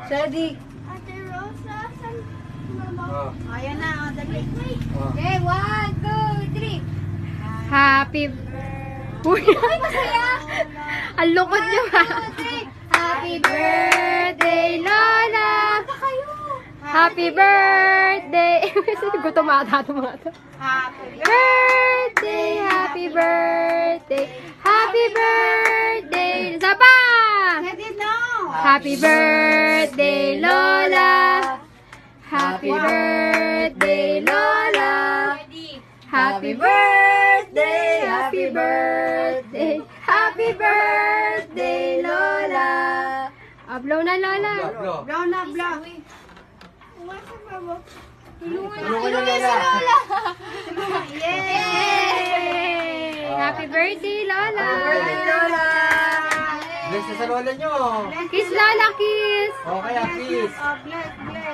Ready? Ate Rosa, saan mama? Oh. Ayan na, dali. Oh. Okay, 1, 2, 3. Happy... Uy! Ay, masaya! Ang lungkot niyo ha. 1, 2, 3. Happy birthday, Lola! Kayo! Happy birthday! Gutom ata ito mga ito. Happy Birthday! Happy birthday! Happy birthday! Isa pa! Ready now! Happy birthday, Lola! Happy birthday, Lola! Happy birthday! Happy birthday! Happy birthday, Lola! Blow na, Lola! Blow. Blow na, blow. Wasa mama? Tulungan niyo, Lola. Yay! Happy birthday, Lola! Happy birthday, Lola. Bless na sa lola niyo. Kiss, Lola, kiss! Okay, kiss. Oh, bless, bless.